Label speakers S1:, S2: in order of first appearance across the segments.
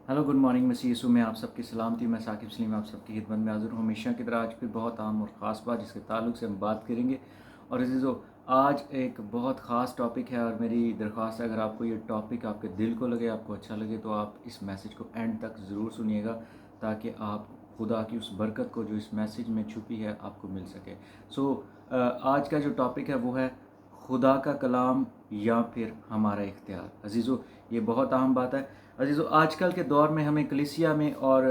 S1: Hello good morning मसीह यीशु में आप सबकी सलामती। मैं साकिब सलीम आप सबकी खिदमत में हाज़िर हूँ हमेशा की तरह। आज भी बहुत अहम और ख़ास बात जिसके ताल्लुक़ से हम बात करेंगे। और अज़ीज़ो, आज एक बहुत ख़ास टॉपिक है और मेरी दरख्वास्त है, अगर आपको ये टॉपिक आपके दिल को लगे, आपको अच्छा लगे, तो आप इस मैसेज को एंड तक ज़रूर सुनिएगा ताकि आप खुदा की उस बरकत को जो इस मैसेज में छुपी है आपको मिल सके। आज का जो टॉपिक है वो है खुदा का कलाम या फिर हमारा इख्तियार। अज़ीज़ो, ये बहुत अहम बात है। अजीज़ो, आजकल के दौर में हमें कलीसिया में और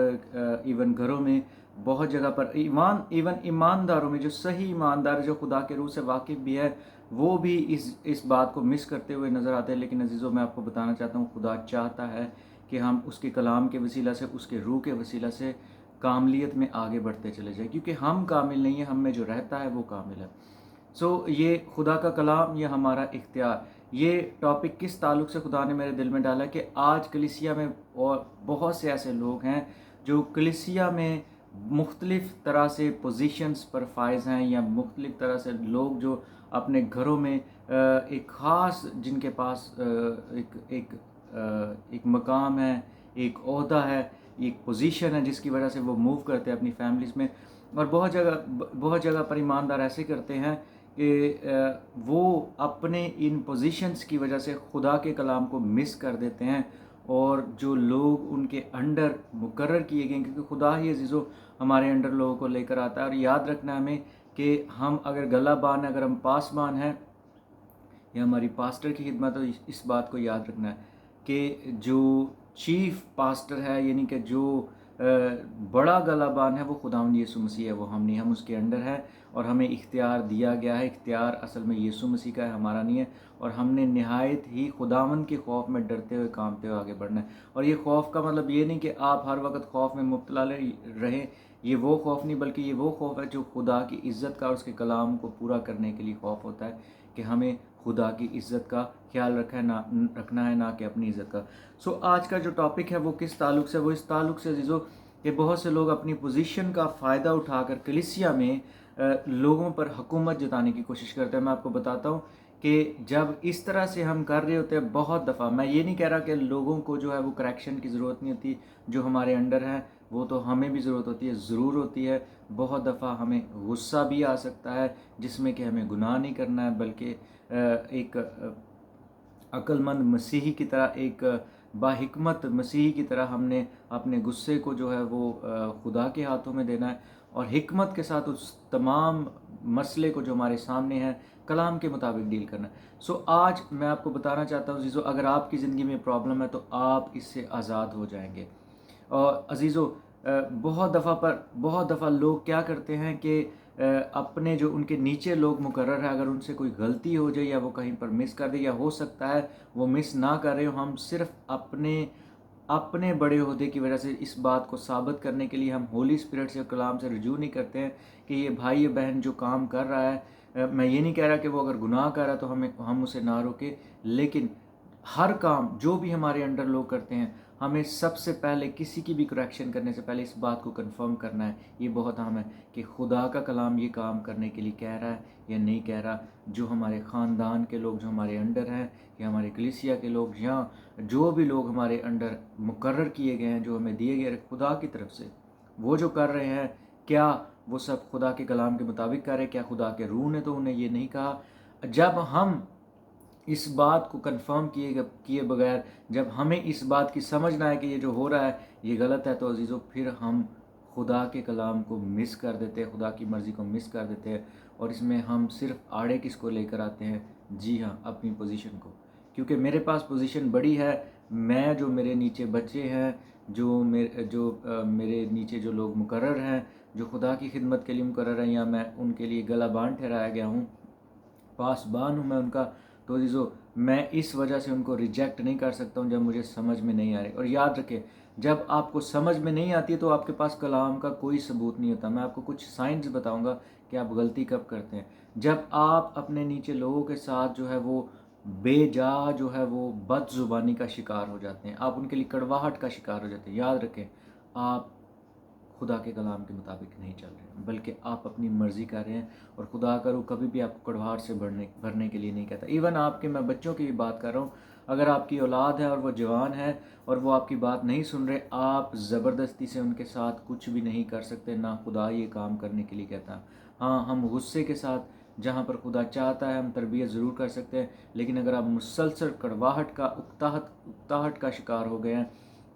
S1: इवन घरों में बहुत जगह पर इवन ईमानदारों में, जो सही ईमानदार जो खुदा के रूह से वाकिफ़ भी है, वो भी इस बात को मिस करते हुए नज़र आते हैं। लेकिन अजीज़ो, मैं आपको बताना चाहता हूँ, खुदा चाहता है कि हम उसके कलाम के वसीला से, उसके रूह के वसीला से कामलियत में आगे बढ़ते चले जाएं, क्योंकि हम कामिल नहीं हैं, हम में जो रहता है वो कामिल है। ये खुदा का कलाम, ये हमारा इख्तियार, ये टॉपिक किस ताल्लुक़ से खुदा ने मेरे दिल में डाला कि आज कलीसिया में और बहुत से ऐसे लोग हैं जो कलीसिया में मुख्तलिफ़ तरह से पोजीशंस पर फाइज हैं, या मुख्तलिफ़ तरह से लोग जो अपने घरों में एक ख़ास, जिनके पास एक मकाम है, एक ओहदा है, एक पोजीशन है, जिसकी वजह से वो मूव करते हैं अपनी फैमिलीज़ में। और बहुत जगह पर ईमानदार ऐसे करते हैं कि वो अपने इन पोजीशंस की वजह से खुदा के कलाम को मिस कर देते हैं, और जो लोग उनके अंडर मुकर्रर किए गए, क्योंकि खुदा ही अजीज़ो हमारे अंडर लोगों को लेकर आता है। और याद रखना है हमें कि हम अगर गलाबान हैं, अगर हम पासबान हैं, या हमारी पास्टर की खिदमत, तो इस बात को याद रखना है कि जो चीफ पास्टर है, यानी कि जो बड़ा गलाबान है, वो खुदावंद यीशु मसीह है, वो हम नहीं, हम उसके अंडर हैं। और हमें इख्तियार दिया गया है, इख्तियार असल में यीशु मसीह का है, हमारा नहीं है। और हमने नहायत ही खुदावंद के खौफ में डरते हुए कामते हुए आगे बढ़ना है। और ये खौफ का मतलब ये नहीं कि आप हर वक्त खौफ में मुब्तला रहें, ये वो खौफ नहीं, बल्कि ये वो खौफ है जो खुदा की इज़्ज़त का और उसके कलाम को पूरा करने के लिए खौफ होता है, कि हमें खुदा की इज़्ज़त का ख्याल रखना है, ना कि अपनी इज़्ज़त का। आज का जो टॉपिक है वो किस ताल्लुक़ से, वो इस ताल्लुक़ से अज़ीज़ो कि बहुत से लोग अपनी पोजीशन का फ़ायदा उठाकर कलीसिया में लोगों पर हुकूमत जताने की कोशिश करते हैं। मैं आपको बताता हूँ कि जब इस तरह से हम कर रहे होते हैं, बहुत दफ़ा, मैं ये नहीं कह रहा कि लोगों को जो है वो करेक्शन की ज़रूरत नहीं होती, जो हमारे अंडर हैं वो तो हमें भी ज़रूरत होती है, ज़रूर होती है। बहुत दफ़ा हमें गुस्सा भी आ सकता है, जिसमें कि हमें गुनाह नहीं करना है, बल्कि एक अक्लमंद मसीही की तरह, एक बाहिकमत मसीही की तरह हमने अपने गुस्से को जो है वो खुदा के हाथों में देना है, और हिकमत के साथ उस तमाम मसले को जो हमारे सामने है कलाम के मुताबिक डील करना है। आज मैं आपको बताना चाहता हूँ अजीज़ो, अगर आपकी ज़िंदगी में प्रॉब्लम है तो आप इससे आज़ाद हो जाएंगे। और अजीज़ो, बहुत दफ़ा लोग क्या करते हैं कि अपने जो उनके नीचे लोग मुकर्रर है, अगर उनसे कोई गलती हो जाए या वो कहीं पर मिस कर दे, या हो सकता है वो मिस ना कर रहे हो, हम सिर्फ अपने बड़े ओहदे की वजह से इस बात को साबित करने के लिए हम होली स्पिरिट से, कलाम से रजू नहीं करते हैं कि ये भाई या बहन जो काम कर रहा है, मैं ये नहीं कह रहा कि वो अगर गुनाह कर रहा है तो हम उसे ना रोके, लेकिन हर काम जो भी हमारे अंडर लोग करते हैं, हमें सबसे पहले किसी की भी करेक्शन करने से पहले इस बात को कंफर्म करना है, ये बहुत अहम है, कि खुदा का कलाम ये काम करने के लिए कह रहा है या नहीं कह रहा। जो हमारे ख़ानदान के लोग जो हमारे अंडर हैं, या हमारे कलीसिया के लोग, या जो भी लोग हमारे अंडर मुकर्रर किए गए हैं, जो हमें दिए गए खुदा की तरफ से, वो जो कर रहे हैं, क्या वो सब खुदा के कलाम के मुताबिक कर रहे हैं? क्या खुदा के रूह ने तो उन्हें ये नहीं कहा? जब हम इस बात को कंफर्म किए बगैर, जब हमें इस बात की समझ ना आए कि ये जो हो रहा है ये गलत है, तो अजीज़ों फिर हम खुदा के कलाम को मिस कर देते हैं, खुदा की मर्ज़ी को मिस कर देते हैं। और इसमें हम सिर्फ आड़े किसको लेकर आते हैं? जी हाँ, अपनी पोजीशन को। क्योंकि मेरे पास पोजीशन बड़ी है, मैं, जो मेरे नीचे बच्चे हैं, मेरे नीचे जो लोग मुकर्रर हैं, जो खुदा की खिदमत के लिए मुकर्रर हैं, या मैं उनके लिए गलाबान ठहराया गया हूँ, पासबान हूँ मैं उनका, तो अजीज़ो मैं इस वजह से उनको रिजेक्ट नहीं कर सकता हूँ जब मुझे समझ में नहीं आ रही। और याद रखें, जब आपको समझ में नहीं आती तो आपके पास कलाम का कोई सबूत नहीं होता। मैं आपको कुछ साइंस बताऊंगा कि आप गलती कब करते हैं। जब आप अपने नीचे लोगों के साथ जो है वो बेजा जो है वो बदजुबानी का शिकार हो जाते हैं, आप उनके लिए कड़वाहट का शिकार हो जाते हैं, याद रखें, आप खुदा के कलाम के मुताबिक नहीं चल रहे हैं, बल्कि आप अपनी मर्ज़ी कर रहे हैं। और खुदा का रूह कभी भी आपको कड़वाहट से भरने के लिए नहीं कहता। इवन आपके, मैं बच्चों की भी बात कर रहा हूँ, اگر آپ کی اولاد ہے اور وہ جوان ہے اور وہ آپ کی بات نہیں سن رہے، آپ زبردستی سے ان کے ساتھ کچھ بھی نہیں کر سکتے، نہ خدا یہ کام کرنے کے لیے کہتا ہے۔ ہاں، ہم غصے کے ساتھ جہاں پر خدا چاہتا ہے ہم تربیت ضرور کر سکتے ہیں، لیکن اگر آپ مسلسل کڑواہٹ کا اکتاہٹ کا شکار ہو گئے ہیں،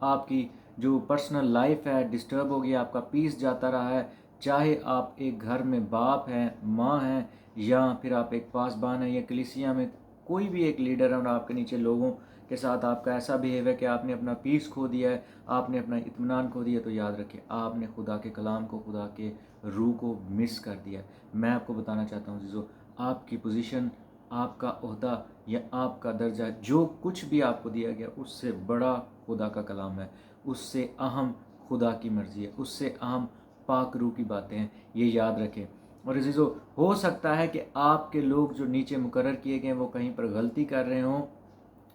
S1: آپ کی جو پرسنل لائف ہے ڈسٹرب ہو گئی، آپ کا پیس جاتا رہا ہے، چاہے آپ ایک گھر میں باپ ہیں، ماں ہیں، یا پھر آپ ایک پاسبان ہیں، یا کلیسیا میں کوئی بھی ایک لیڈر ہے اور آپ کے نیچے لوگوں کے ساتھ آپ کا ایسا بہیو ہے کہ آپ نے اپنا پیس کھو دیا ہے، آپ نے اپنا اطمینان کھو دیا، تو یاد رکھیں آپ نے خدا کے کلام کو، خدا کے روح کو مس کر دیا ہے۔ میں آپ کو بتانا چاہتا ہوں عزیزو، آپ کی پوزیشن، آپ کا عہدہ یا آپ کا درجہ، جو کچھ بھی آپ کو دیا گیا، اس سے بڑا خدا کا کلام ہے، اس سے اہم خدا کی مرضی ہے، اس سے اہم پاک روح کی باتیں ہیں، یہ یاد رکھیں۔ اور عزیزو، ہو سکتا ہے کہ آپ کے لوگ جو نیچے مقرر کیے گئے وہ کہیں پر غلطی کر رہے ہوں،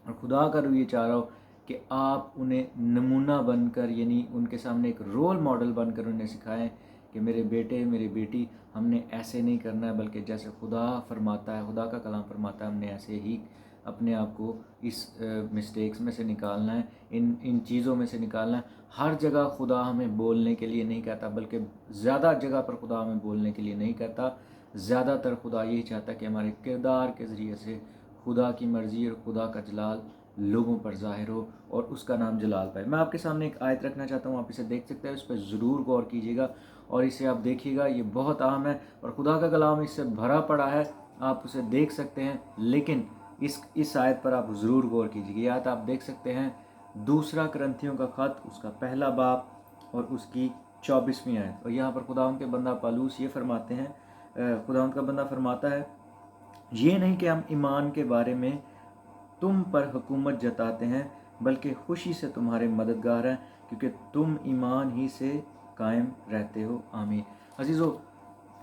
S1: اور خدا کا روح یہ چاہ رہا ہو کہ آپ انہیں نمونہ بن کر، یعنی ان کے سامنے ایک رول ماڈل بن کر انہیں سکھائیں کہ میرے بیٹے، میری بیٹی، ہم نے ایسے نہیں کرنا ہے، بلکہ جیسے خدا فرماتا ہے، خدا کا کلام فرماتا ہے، ہم نے ایسے ہی اپنے آپ کو اس مسٹیکس میں سے نکالنا ہے، ان چیزوں میں سے نکالنا ہے۔ ہر جگہ خدا ہمیں بولنے کے لیے نہیں کہتا، بلکہ زیادہ جگہ پر خدا ہمیں بولنے کے لیے نہیں کہتا، زیادہ تر خدا یہی چاہتا ہے کہ ہمارے کردار کے ذریعے سے خدا کی مرضی اور خدا کا جلال لوگوں پر ظاہر ہو اور اس کا نام جلال پائے۔ میں آپ کے سامنے ایک آیت رکھنا چاہتا ہوں، آپ اسے دیکھ سکتے ہیں، اس پہ ضرور غور کیجیے گا اور اسے آپ دیکھیے گا، یہ بہت اہم ہے اور خدا کا کلام اس سے بھرا پڑا ہے، آپ اسے دیکھ سکتے ہیں، لیکن اس آیت پر آپ ضرور غور کیجیے گا۔ یہ آیت آپ دیکھ سکتے ہیں، دوسرا کرنتھیوں کا خط، اس کا پہلا باب اور اس کی 24ویں آیت، اور یہاں پر خداوند کے بندہ پالوس یہ فرماتے ہیں، خداوند کا بندہ فرماتا ہے، یہ نہیں کہ ہم ایمان کے بارے میں تم پر حکومت جتاتے ہیں، بلکہ خوشی سے تمہارے مددگار ہیں، کیونکہ تم ایمان ہی سے قائم رہتے ہو۔ آمین۔ عزیزو،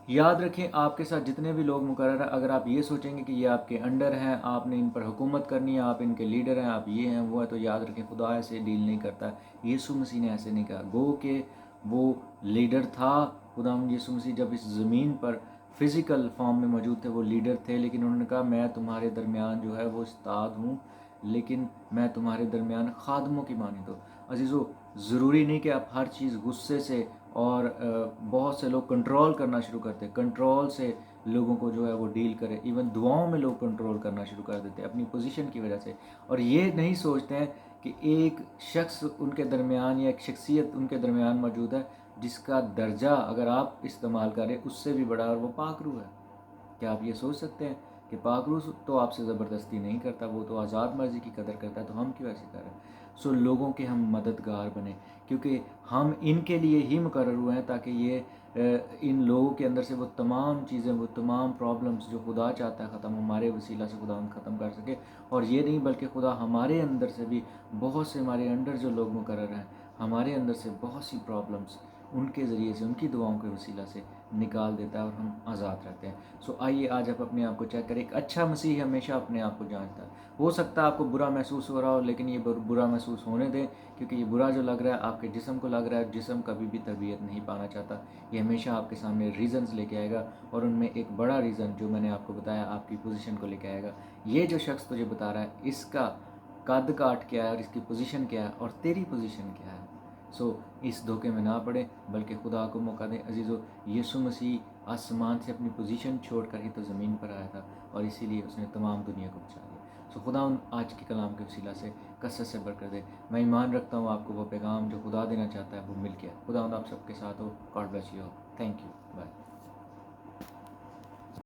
S1: یاد رکھیں آپ کے ساتھ جتنے بھی لوگ مقرر ہیں، اگر آپ یہ سوچیں گے کہ یہ آپ کے انڈر ہیں، آپ نے ان پر حکومت کرنی ہے، آپ ان کے لیڈر ہیں، آپ یہ ہیں وہ ہیں، تو یاد رکھیں خدا ایسے ڈیل نہیں کرتا۔ یسوع مسیح نے ایسے نہیں کہا، گو کہ وہ لیڈر تھا، خداوند یسوع مسیح جب اس زمین پر فزیکل فارم میں موجود تھے وہ لیڈر تھے، لیکن انہوں نے کہا میں تمہارے درمیان جو ہے وہ استاد ہوں، لیکن میں تمہارے درمیان خادموں کی مانند ہوں۔ عزیزو، ضروری نہیں کہ آپ ہر چیز غصے سے، اور بہت سے لوگ کنٹرول کرنا شروع کرتے ہیں، کنٹرول سے لوگوں کو جو ہے وہ ڈیل کرے، ایون دعاؤں میں لوگ کنٹرول کرنا شروع کر دیتے ہیں اپنی پوزیشن کی وجہ سے، اور یہ نہیں سوچتے ہیں کہ ایک شخص ان کے درمیان یا ایک شخصیت ان کے درمیان موجود ہے جس کا درجہ اگر آپ استعمال کریں اس سے بھی بڑا، اور وہ پاک روح ہے۔ کیا آپ یہ سوچ سکتے ہیں کہ پاک روح تو آپ سے زبردستی نہیں کرتا، وہ تو آزاد مرضی کی قدر کرتا ہے، تو ہم کیوں ایسے کر رہے ہیں؟ سو لوگوں کے ہم مددگار بنیں، کیونکہ ہم ان کے لیے ہی مقرر ہوئے ہیں تاکہ یہ ان لوگوں کے اندر سے وہ تمام چیزیں، وہ تمام پرابلمز جو خدا چاہتا ہے ختم، ہمارے وسیلہ سے خدا ختم کر سکے۔ اور یہ نہیں بلکہ خدا ہمارے اندر سے بھی بہت سے، ہمارے انڈر جو لوگ مقرر ہیں، ہمارے اندر سے بہت سی پرابلمز ان کے ذریعے سے، ان کی دعاؤں کے وسیلہ سے نکال دیتا ہے اور ہم آزاد رہتے ہیں۔ سو آئیے آج آپ اپنے آپ کو چیک کریں۔ ایک اچھا مسیح ہمیشہ اپنے آپ کو جانچتا ہے۔ ہو سکتا ہے آپ کو برا محسوس ہو رہا ہو، لیکن یہ برا محسوس ہونے دیں، کیونکہ یہ برا جو لگ رہا ہے آپ کے جسم کو لگ رہا ہے، جسم کبھی بھی تربیت نہیں پانا چاہتا، یہ ہمیشہ آپ کے سامنے ریزنز لے کے آئے گا، اور ان میں ایک بڑا ریزن جو میں نے آپ کو بتایا آپ کی پوزیشن کو لے کے آئے گا۔ یہ جو شخص تجھے بتا رہا ہے اس کا قد کاٹ کیا ہے اور اس کی پوزیشن کیا ہے اور تیری پوزیشن کیا ہے۔ سو اس دھوکے میں نہ پڑے، بلکہ خدا کو موقع دیں۔ عزیزو، یسوع مسیح آسمان سے اپنی پوزیشن چھوڑ کر ہی تو زمین پر آیا تھا، اور اسی لیے اس نے تمام دنیا کو بچا لیا۔ سو خدا ان آج کے کلام کے وسیلہ سے کثرت سے برکت دے۔ میں ایمان رکھتا ہوں آپ کو وہ پیغام جو خدا دینا چاہتا ہے وہ مل گیا۔ خدا آپ سب کے ساتھ ہو۔ God bless you. Thank you. Bye.